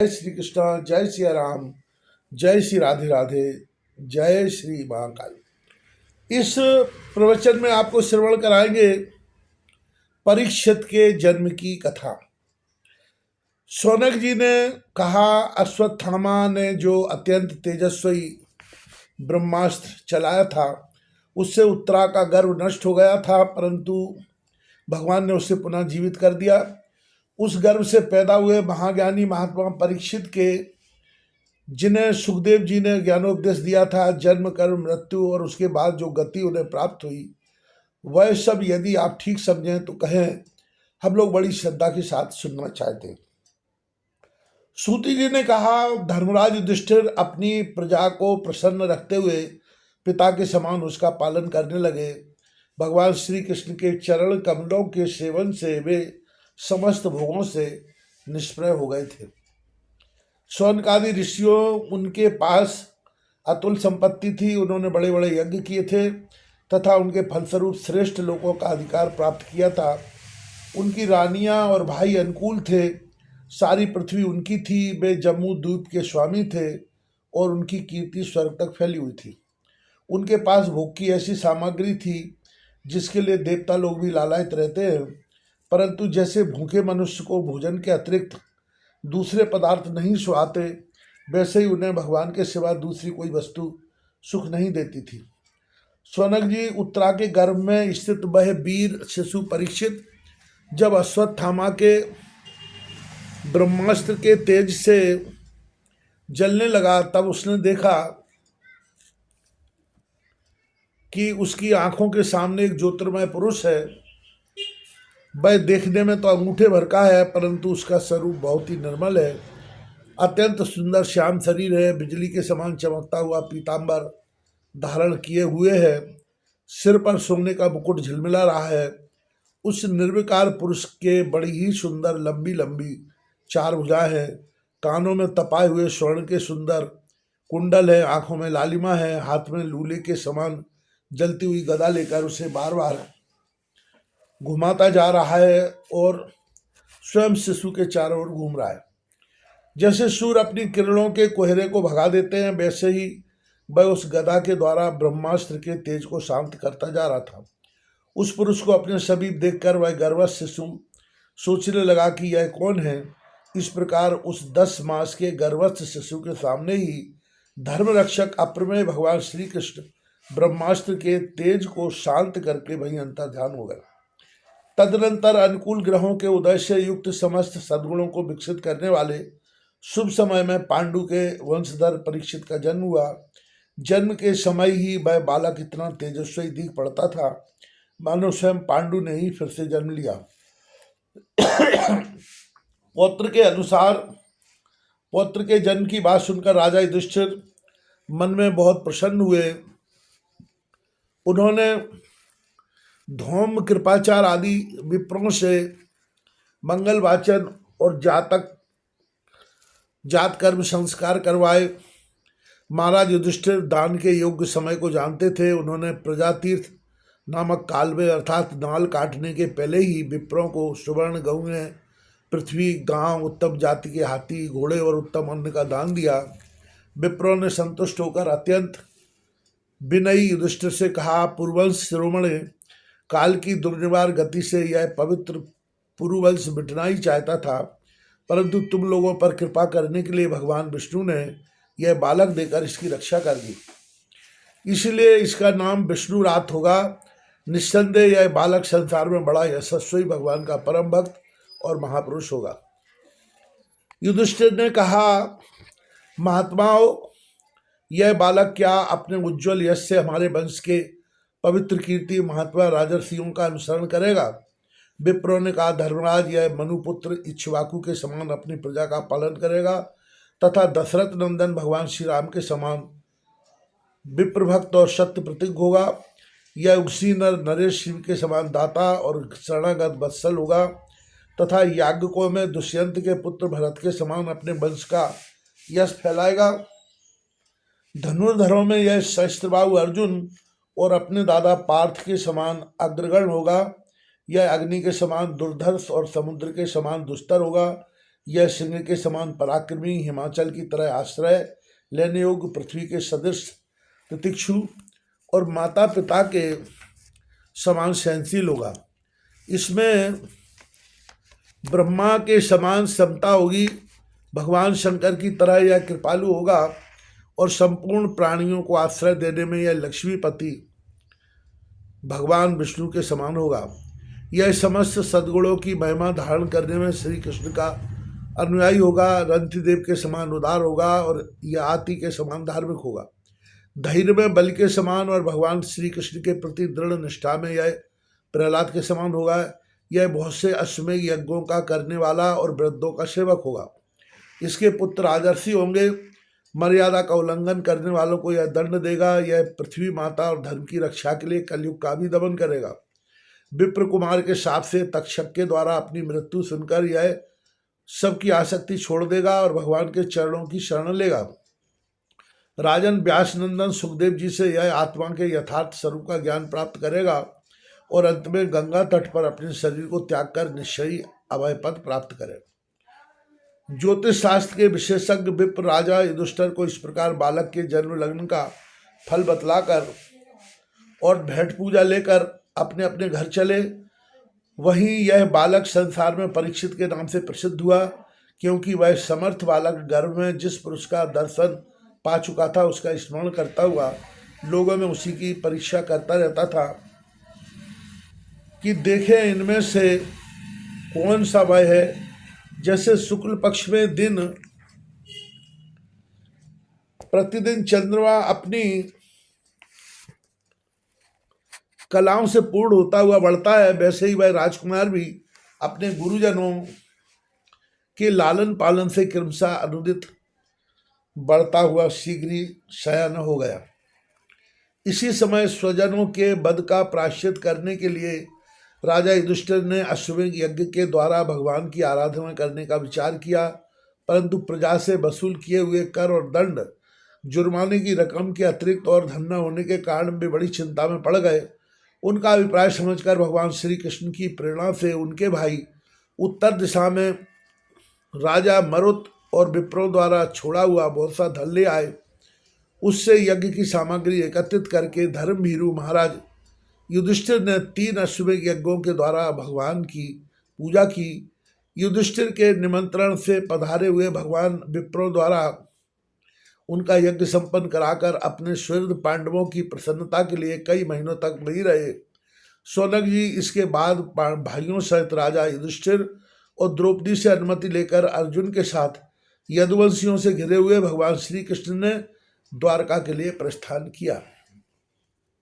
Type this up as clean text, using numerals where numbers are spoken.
जय श्री कृष्णा, जय सिया राम, जय श्री राधे राधे, जय श्री महाकाल। इस प्रवचन में आपको श्रवण कराएंगे परीक्षित के जन्म की कथा। शौनक जी ने कहा, अश्वत्थामा ने जो अत्यंत तेजस्वी ब्रह्मास्त्र चलाया था उससे उत्तरा का गर्व नष्ट हो गया था, परंतु भगवान ने उसे पुनः जीवित कर दिया। उस गर्भ से पैदा हुए महाज्ञानी महात्मा परीक्षित के, जिन्हें सुखदेव जी ने ज्ञानोपदेश दिया था, जन्म कर्म मृत्यु और उसके बाद जो गति उन्हें प्राप्त हुई, वह सब यदि आप ठीक समझें तो कहें, हम लोग बड़ी श्रद्धा के साथ सुनना चाहते हैं। सूति जी ने कहा, धर्मराज युधिष्ठिर अपनी प्रजा को प्रसन्न रखते हुए पिता के समान उसका पालन करने लगे। भगवान श्री कृष्ण के चरण कमलों के सेवन से वे समस्त भोगों से निष्प्रय हो गए थे। शौनकादि ऋषियों उनके पास अतुल संपत्ति थी, उन्होंने बड़े बड़े यज्ञ किए थे तथा उनके फलस्वरूप श्रेष्ठ लोगों का अधिकार प्राप्त किया था। उनकी रानियां और भाई अनुकूल थे, सारी पृथ्वी उनकी थी, वे जम्मू द्वीप के स्वामी थे और उनकी कीर्ति स्वर्ग तक फैली हुई थी। उनके पास भोग की ऐसी सामग्री थी जिसके लिए देवता लोग भी लालायित रहते हैं, परंतु जैसे भूखे मनुष्य को भोजन के अतिरिक्त दूसरे पदार्थ नहीं सुहाते, वैसे ही उन्हें भगवान के सिवा दूसरी कोई वस्तु सुख नहीं देती थी। शौनक जी उत्तरा के गर्भ में स्थित वह वीर शिशु परीक्षित जब अश्वत्थामा के ब्रह्मास्त्र के तेज से जलने लगा, तब उसने देखा कि उसकी आंखों के सामने एक ज्योतिर्मय पुरुष है। वह देखने में तो अंगूठे भर का है, परंतु उसका स्वरूप बहुत ही निर्मल है। अत्यंत सुंदर श्याम शरीर है, बिजली के समान चमकता हुआ पीतांबर धारण किए हुए है, सिर पर सोने का मुकुट झिलमिला रहा है। उस निर्विकार पुरुष के बड़ी ही सुंदर लंबी लंबी चार भुजाएं हैं, कानों में तपाए हुए स्वर्ण के सुंदर कुंडल है, आंखों में लालिमा है, हाथ में लूले के समान जलती हुई गदा लेकर उसे बार बार घुमाता जा रहा है और स्वयं शिशु के चारों ओर घूम रहा है। जैसे सूर्य अपनी किरणों के कोहरे को भगा देते हैं, वैसे ही वह उस गदा के द्वारा ब्रह्मास्त्र के तेज को शांत करता जा रहा था। उस पुरुष को अपने समीप देखकर वह गर्भस्थ शिशु सोचने लगा कि यह कौन है। इस प्रकार उस 10 मास के गर्भस्थ शिशु के सामने ही धर्म रक्षक अप्रमेय भगवान श्री कृष्ण ब्रह्मास्त्र के तेज को शांत करके वहीं अंतर्ध्यान हो गए। तदनंतर अनुकूल ग्रहों के उदय से युक्त समस्त सद्गुणों को विकसित करने वाले शुभ समय में पांडु के वंशधर परीक्षित का जन्म हुआ। जन्म के समय ही वह बालक इतना तेजस्वी दिख पड़ता था मानो स्वयं पांडु ने ही फिर से जन्म लिया। पौत्र के जन्म की बात सुनकर राजा युधिष्ठिर मन में बहुत प्रसन्न हुए। उन्होंने धौम कृपाचार आदि विप्रों से मंगल वाचन और जात कर्म संस्कार करवाए। महाराज युधिष्ठिर दान के योग्य समय को जानते थे। उन्होंने प्रजातीर्थ नामक काल में अर्थात नाल काटने के पहले ही विप्रों को सुवर्ण गौएं, पृथ्वी, गांव, उत्तम जाति के हाथी, घोड़े और उत्तम अन्न का दान दिया। विप्रों ने संतुष्ट होकर अत्यंत विनयी युधिष्ठिर से कहा, पूर्ववंश शिरोमणि, काल की दुर्निवार गति से यह पवित्र पुरुवंश मिटना ही चाहता था, परंतु तुम लोगों पर कृपा करने के लिए भगवान विष्णु ने यह बालक देकर इसकी रक्षा कर दी, इसलिए इसका नाम विष्णु रात होगा। निस्संदेह यह बालक संसार में बड़ा यशस्वी भगवान का परम भक्त और महापुरुष होगा। युधिष्ठिर ने कहा, महात्माओं, यह बालक क्या अपने उज्ज्वल यश से हमारे वंश के पवित्र कीर्ति महात्मा राजर्षियों का अनुसरण करेगा? विप्रों ने कहा, धर्मराज, यह मनुपुत्र इक्ष्वाकु के समान अपनी प्रजा का पालन करेगा तथा दशरथ नंदन भगवान श्री राम के समान विप्र भक्त और सत्य प्रतीक होगा। यह उसी नरेश शिव के समान दाता और शरणागत वत्सल होगा तथा याज्ञकों में दुष्यंत के पुत्र भरत के समान अपने वंश का यश फैलाएगा। धनुर्धरों में यह सहस्त्रबाहु अर्जुन और अपने दादा पार्थ के समान अग्रगण होगा। यह अग्नि के समान दुर्धर्ष और समुद्र के समान दुस्तर होगा। यह सिंह के समान पराक्रमी, हिमाचल की तरह आश्रय लेने योग्य, पृथ्वी के सदृश प्रतीक्षु और माता पिता के समान सहनशील होगा। इसमें ब्रह्मा के समान समता होगी। भगवान शंकर की तरह यह कृपालु होगा और संपूर्ण प्राणियों को आश्रय देने में यह लक्ष्मीपति भगवान विष्णु के समान होगा। यह समस्त सद्गुणों की महिमा धारण करने में श्री कृष्ण का अनुयायी होगा। रंतिदेव के समान उदार होगा और यह हाथी के समान धार्मिक होगा। धैर्य में बल के समान और भगवान श्री कृष्ण के प्रति दृढ़ निष्ठा में यह प्रहलाद के समान होगा। यह बहुत से अश्वमेध यज्ञों का करने वाला और वृद्धों का सेवक होगा। इसके पुत्र आदर्शी होंगे। मर्यादा का उल्लंघन करने वालों को यह दंड देगा। यह पृथ्वी माता और धर्म की रक्षा के लिए कलयुग का भी दमन करेगा। विप्र कुमार के शाप से तक्षक के द्वारा अपनी मृत्यु सुनकर यह सबकी आसक्ति छोड़ देगा और भगवान के चरणों की शरण लेगा। राजन व्यास नंदन सुखदेव जी से यह आत्मा के यथार्थ स्वरूप का ज्ञान प्राप्त करेगा और अंत में गंगा तट पर अपने शरीर को त्याग कर निश्चयी अभय पद प्राप्त करे। ज्योतिष शास्त्र के विशेषज्ञ विप्र राजा युधिष्ठिर को इस प्रकार बालक के जन्म लग्न का फल बतलाकर और भेंट पूजा लेकर अपने अपने घर चले। वहीं यह बालक संसार में परीक्षित के नाम से प्रसिद्ध हुआ, क्योंकि वह समर्थ बालक गर्भ में जिस पुरुष का दर्शन पा चुका था उसका स्मरण करता हुआ लोगों में उसी की परीक्षा करता रहता था कि देखें इनमें से कौन सा वह है। जैसे शुक्ल पक्ष में दिन प्रतिदिन चंद्रमा अपनी कलाओं से पूर्ण होता हुआ बढ़ता है, वैसे ही वह राजकुमार भी अपने गुरुजनों के लालन पालन से क्रमशः अनुदित बढ़ता हुआ शीघ्र ही शयन हो गया। इसी समय स्वजनों के वध का प्रायश्चित करने के लिए राजा युधिष्ठिर ने अश्वमेध यज्ञ के द्वारा भगवान की आराधना करने का विचार किया, परंतु प्रजा से वसूल किए हुए कर और दंड जुर्माने की रकम के अतिरिक्त और धन न होने के कारण वे बड़ी चिंता में पड़ गए। उनका अभिप्राय समझकर भगवान श्री कृष्ण की प्रेरणा से उनके भाई उत्तर दिशा में राजा मरुत और विप्रों द्वारा छोड़ा हुआ बहुत सा धन ले आए। उससे यज्ञ की सामग्री एकत्रित करके धर्मभीरु महाराज युधिष्ठिर ने 3 अश्वमेध यज्ञों के द्वारा भगवान की पूजा की। युधिष्ठिर के निमंत्रण से पधारे हुए भगवान विप्रों द्वारा उनका यज्ञ संपन्न कराकर अपने सुहृद पांडवों की प्रसन्नता के लिए कई महीनों तक वहीं रहे। शौनक जी इसके बाद भाइयों सहित राजा युधिष्ठिर और द्रौपदी से अनुमति लेकर अर्जुन के साथ यदुवंशियों से घिरे हुए भगवान श्री कृष्ण ने द्वारका के लिए प्रस्थान किया।